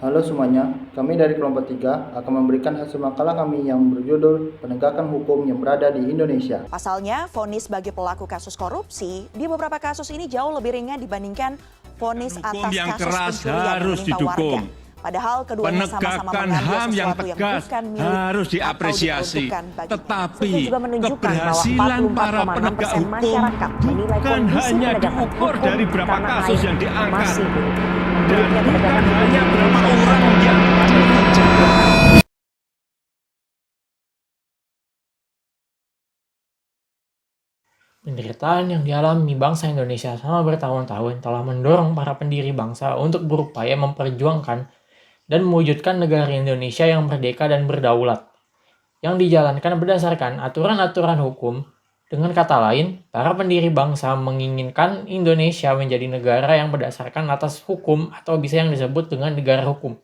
Halo semuanya, kami dari kelompok 3 akan memberikan hasil makalah kami yang berjudul Penegakan Hukum yang Berada di Indonesia. Pasalnya, vonis bagi pelaku kasus korupsi di beberapa kasus ini jauh lebih ringan dibandingkan vonis atas kasus pencurian yang menimpa warga. Padahal keduanya sama-sama mengambil sesuatu yang bukan milik harus diapresiasi. Tetapi keberhasilan para penegak hukum bukan hanya diukur dari berapa kasus yang diangkat dan bukan hanya berapa orang yang dipenjara. Penderitaan yang dialami bangsa Indonesia selama bertahun-tahun telah mendorong para pendiri bangsa untuk berupaya memperjuangkan dan mewujudkan negara Indonesia yang merdeka dan berdaulat, yang dijalankan berdasarkan aturan-aturan hukum. Dengan kata lain, para pendiri bangsa menginginkan Indonesia menjadi negara yang berdasarkan atas hukum atau bisa yang disebut dengan negara hukum.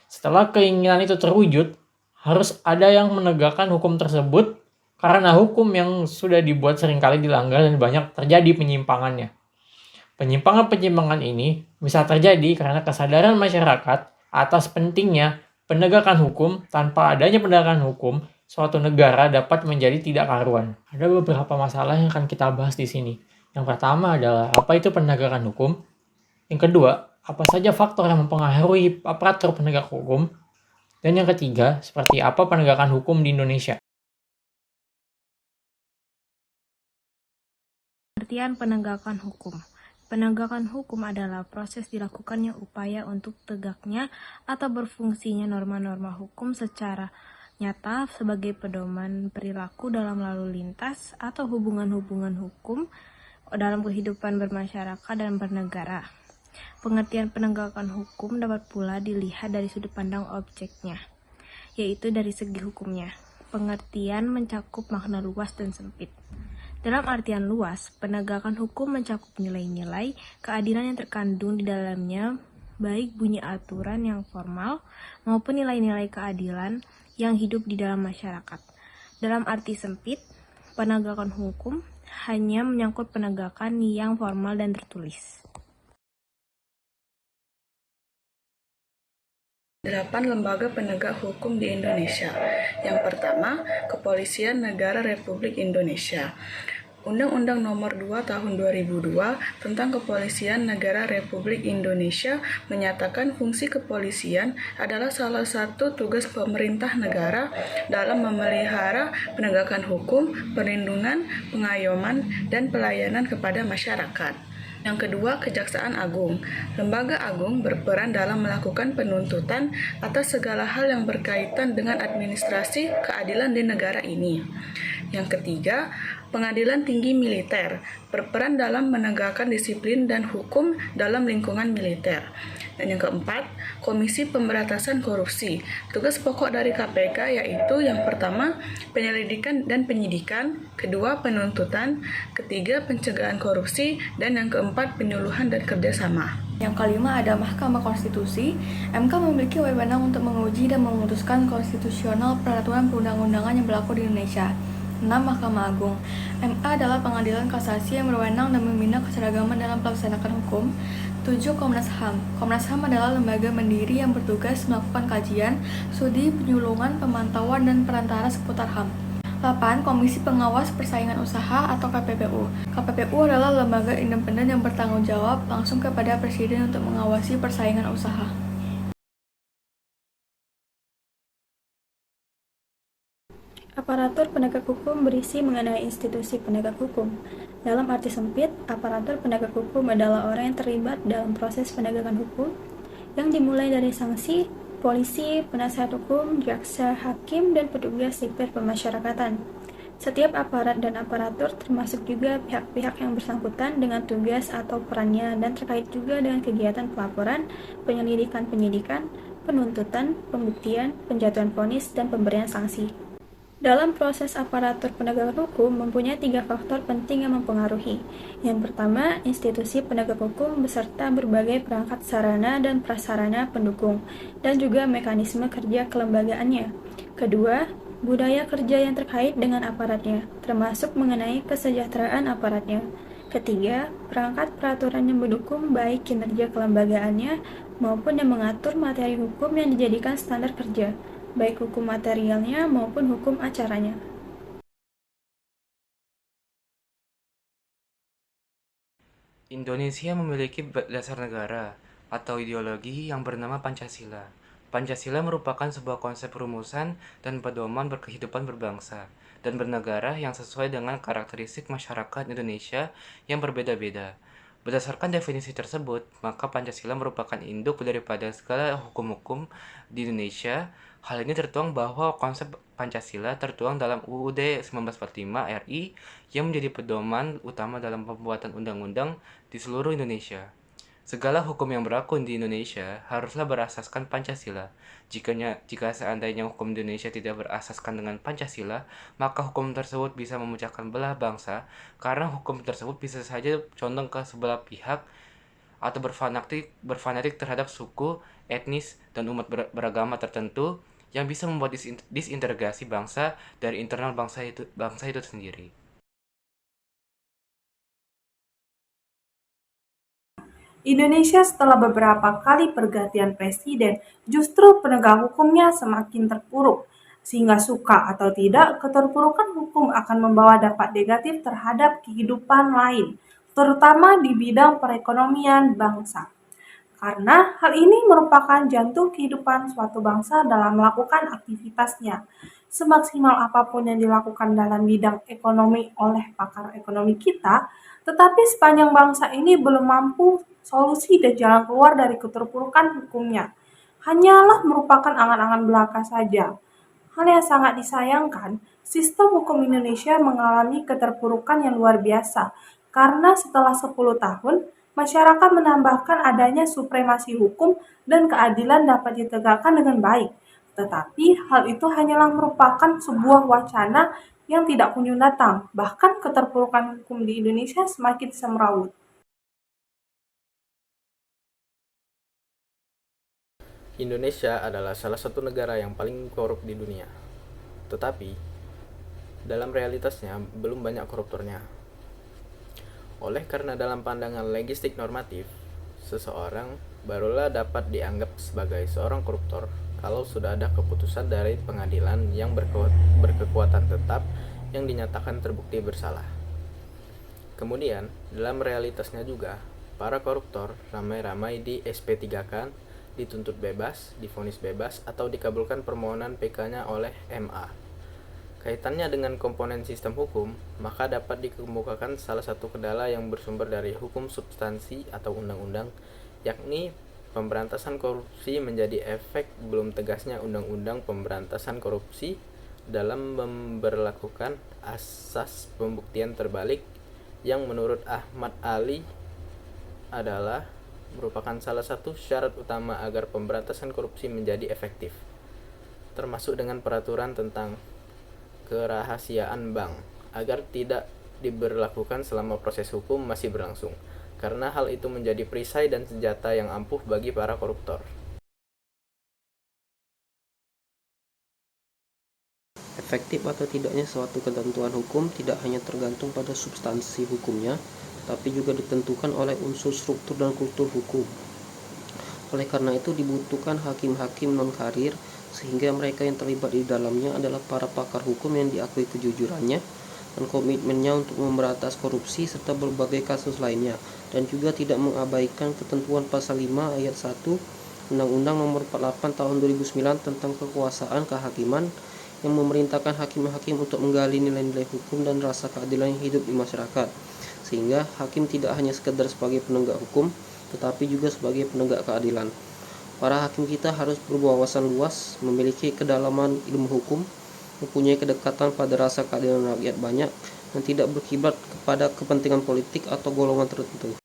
Setelah keinginan itu terwujud, harus ada yang menegakkan hukum tersebut karena hukum yang sudah dibuat seringkali dilanggar dan banyak terjadi penyimpangannya. Penyimpangan-penyimpangan ini bisa terjadi karena kesadaran masyarakat atas pentingnya penegakan hukum. Tanpa adanya penegakan hukum, suatu negara dapat menjadi tidak karuan. Ada beberapa masalah yang akan kita bahas di sini. Yang pertama adalah apa itu penegakan hukum. Yang kedua, apa saja faktor yang mempengaruhi aparatur penegak hukum. Dan yang ketiga, seperti apa penegakan hukum di Indonesia. Pengertian penegakan hukum. Penegakan hukum adalah proses dilakukannya upaya untuk tegaknya atau berfungsinya norma-norma hukum secara nyata sebagai pedoman perilaku dalam lalu lintas atau hubungan-hubungan hukum dalam kehidupan bermasyarakat dan bernegara. Pengertian penegakan hukum dapat pula dilihat dari sudut pandang objeknya, yaitu dari segi hukumnya. Pengertian mencakup makna luas dan sempit. Dalam artian luas, penegakan hukum mencakup nilai-nilai keadilan yang terkandung di dalamnya, baik bunyi aturan yang formal maupun nilai-nilai keadilan yang hidup di dalam masyarakat. Dalam arti sempit, penegakan hukum hanya menyangkut penegakan yang formal dan tertulis. 8 lembaga penegak hukum di Indonesia. Yang pertama, Kepolisian Negara Republik Indonesia. Undang-Undang Nomor 2 Tahun 2002 tentang Kepolisian Negara Republik Indonesia menyatakan fungsi kepolisian adalah salah satu tugas pemerintah negara dalam memelihara penegakan hukum, perlindungan, pengayoman, dan pelayanan kepada masyarakat. Yang kedua, Kejaksaan Agung. Lembaga agung berperan dalam melakukan penuntutan atas segala hal yang berkaitan dengan administrasi keadilan di negara ini. Yang ketiga, Pengadilan Tinggi Militer berperan dalam menegakkan disiplin dan hukum dalam lingkungan militer. Dan yang keempat, Komisi Pemberantasan Korupsi. Tugas pokok dari KPK yaitu yang pertama, penyelidikan dan penyidikan, kedua, penuntutan, ketiga, pencegahan korupsi, dan yang keempat, penyuluhan dan kerjasama. Yang kelima ada Mahkamah Konstitusi. MK memiliki wewenang untuk menguji dan memutuskan konstitusional peraturan perundang-undangan yang berlaku di Indonesia. 6. Mahkamah Agung. MA adalah pengadilan kasasi yang berwenang dan membina keseragaman dalam pelaksanaan hukum. 7. Komnas HAM. Komnas HAM adalah lembaga mandiri yang bertugas melakukan kajian, studi, penyuluhan, pemantauan, dan perantara seputar HAM. 8. Komisi Pengawas Persaingan Usaha atau KPPU. KPPU adalah lembaga independen yang bertanggung jawab langsung kepada Presiden untuk mengawasi persaingan usaha. Aparatur penegak hukum berisi mengenai institusi penegak hukum. Dalam arti sempit, aparatur penegak hukum adalah orang yang terlibat dalam proses penegakan hukum yang dimulai dari sanksi, polisi, penasihat hukum, jaksa, hakim, dan petugas sipir pemasyarakatan. Setiap aparat dan aparatur termasuk juga pihak-pihak yang bersangkutan dengan tugas atau perannya dan terkait juga dengan kegiatan pelaporan, penyelidikan-penyidikan, penuntutan, pembuktian, penjatuhan vonis, dan pemberian sanksi. Dalam proses aparatur penegakan hukum mempunyai 3 faktor penting yang mempengaruhi. Yang pertama, institusi penegak hukum beserta berbagai perangkat sarana dan prasarana pendukung, dan juga mekanisme kerja kelembagaannya. Kedua, budaya kerja yang terkait dengan aparatnya, termasuk mengenai kesejahteraan aparatnya. Ketiga, perangkat peraturan yang mendukung baik kinerja kelembagaannya maupun yang mengatur materi hukum yang dijadikan standar kerja, baik hukum materialnya maupun hukum acaranya. Indonesia memiliki dasar negara atau ideologi yang bernama Pancasila. Pancasila merupakan sebuah konsep rumusan dan pedoman berkehidupan berbangsa dan bernegara yang sesuai dengan karakteristik masyarakat Indonesia yang berbeda-beda. Berdasarkan definisi tersebut, maka Pancasila merupakan induk daripada segala hukum-hukum di Indonesia. Hal ini tertuang bahwa konsep Pancasila tertuang dalam UUD 1945 RI yang menjadi pedoman utama dalam pembuatan undang-undang di seluruh Indonesia. Segala hukum yang berlaku di Indonesia haruslah berasaskan Pancasila. Jika seandainya hukum Indonesia tidak berasaskan dengan Pancasila, maka hukum tersebut bisa memecahkan belah bangsa, karena hukum tersebut bisa saja condong ke sebelah pihak atau berfanatik terhadap suku, etnis, dan umat beragama tertentu yang bisa membuat disintegrasi bangsa dari internal bangsa itu sendiri. Indonesia setelah beberapa kali pergantian presiden, justru penegak hukumnya semakin terpuruk. Sehingga suka atau tidak, keterpurukan hukum akan membawa dampak negatif terhadap kehidupan lain, terutama di bidang perekonomian bangsa. Karena hal ini merupakan jantung kehidupan suatu bangsa dalam melakukan aktivitasnya. Semaksimal apapun yang dilakukan dalam bidang ekonomi oleh pakar ekonomi kita, tetapi sepanjang bangsa ini belum mampu solusi dan jalan keluar dari keterpurukan hukumnya, hanyalah merupakan angan-angan belaka saja. Hal yang sangat disayangkan, sistem hukum Indonesia mengalami keterpurukan yang luar biasa, karena setelah 10 tahun, masyarakat menambahkan adanya supremasi hukum dan keadilan dapat ditegakkan dengan baik. Tetapi hal itu hanyalah merupakan sebuah wacana yang tidak kunjung datang, bahkan keterpurukan hukum di Indonesia semakin semrawut. Indonesia adalah salah satu negara yang paling korup di dunia. Tetapi, dalam realitasnya belum banyak koruptornya. Oleh karena dalam pandangan logistik normatif, seseorang barulah dapat dianggap sebagai seorang koruptor kalau sudah ada keputusan dari pengadilan yang berkekuatan tetap yang dinyatakan terbukti bersalah. Kemudian, dalam realitasnya juga, para koruptor ramai-ramai di SP3-kan, dituntut bebas, divonis bebas, atau dikabulkan permohonan PK-nya oleh MA. Kaitannya dengan komponen sistem hukum, maka dapat dikemukakan salah satu kendala yang bersumber dari hukum substansi atau undang-undang, yakni pemberantasan korupsi menjadi efek belum tegasnya undang-undang pemberantasan korupsi dalam memberlakukan asas pembuktian terbalik yang menurut Ahmad Ali adalah merupakan salah satu syarat utama agar pemberantasan korupsi menjadi efektif, termasuk dengan peraturan tentang kerahasiaan bank, agar tidak diberlakukan selama proses hukum masih berlangsung, karena hal itu menjadi perisai dan senjata yang ampuh bagi para koruptor. Efektif atau tidaknya suatu ketentuan hukum tidak hanya tergantung pada substansi hukumnya, tapi juga ditentukan oleh unsur struktur dan kultur hukum. Oleh karena itu dibutuhkan hakim-hakim non-karir, sehingga mereka yang terlibat di dalamnya adalah para pakar hukum yang diakui kejujurannya dan komitmennya untuk memberantas korupsi serta berbagai kasus lainnya, dan juga tidak mengabaikan ketentuan pasal 5 ayat 1 Undang-Undang Nomor 48 Tahun 2009 tentang kekuasaan kehakiman yang memerintahkan hakim-hakim untuk menggali nilai-nilai hukum dan rasa keadilan yang hidup di masyarakat, sehingga hakim tidak hanya sekedar sebagai penegak hukum, tetapi juga sebagai penegak keadilan. Para hakim kita harus berwawasan luas, memiliki kedalaman ilmu hukum, mempunyai kedekatan pada rasa keadilan rakyat banyak, dan tidak berkiblat kepada kepentingan politik atau golongan tertentu.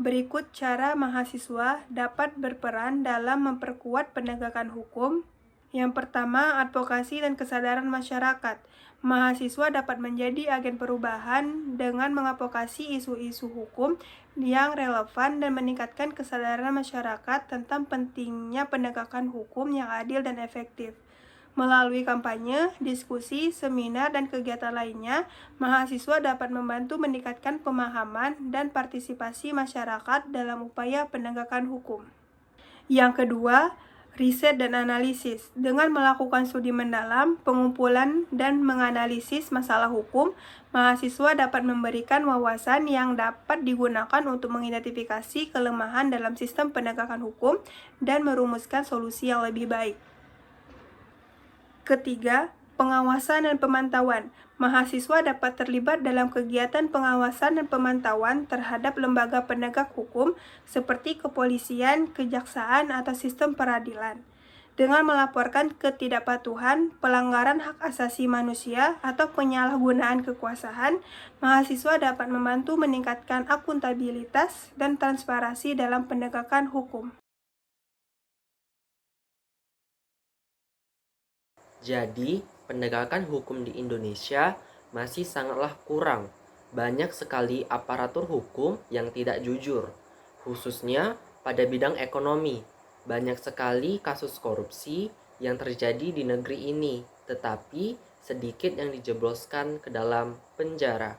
Berikut cara mahasiswa dapat berperan dalam memperkuat penegakan hukum. Yang pertama, advokasi dan kesadaran masyarakat. Mahasiswa dapat menjadi agen perubahan dengan mengadvokasi isu-isu hukum yang relevan dan meningkatkan kesadaran masyarakat tentang pentingnya penegakan hukum yang adil dan efektif. Melalui kampanye, diskusi, seminar, dan kegiatan lainnya, mahasiswa dapat membantu meningkatkan pemahaman dan partisipasi masyarakat dalam upaya penegakan hukum. Yang kedua, riset dan analisis. Dengan melakukan studi mendalam, pengumpulan, dan menganalisis masalah hukum, mahasiswa dapat memberikan wawasan yang dapat digunakan untuk mengidentifikasi kelemahan dalam sistem penegakan hukum dan merumuskan solusi yang lebih baik. Ketiga, pengawasan dan pemantauan. Mahasiswa dapat terlibat dalam kegiatan pengawasan dan pemantauan terhadap lembaga penegak hukum seperti kepolisian, kejaksaan, atau sistem peradilan. Dengan melaporkan ketidakpatuhan, pelanggaran hak asasi manusia, atau penyalahgunaan kekuasaan, mahasiswa dapat membantu meningkatkan akuntabilitas dan transparansi dalam penegakan hukum. Jadi, penegakan hukum di Indonesia masih sangatlah kurang. Banyak sekali aparatur hukum yang tidak jujur, khususnya pada bidang ekonomi. Banyak sekali kasus korupsi yang terjadi di negeri ini, tetapi sedikit yang dijebloskan ke dalam penjara.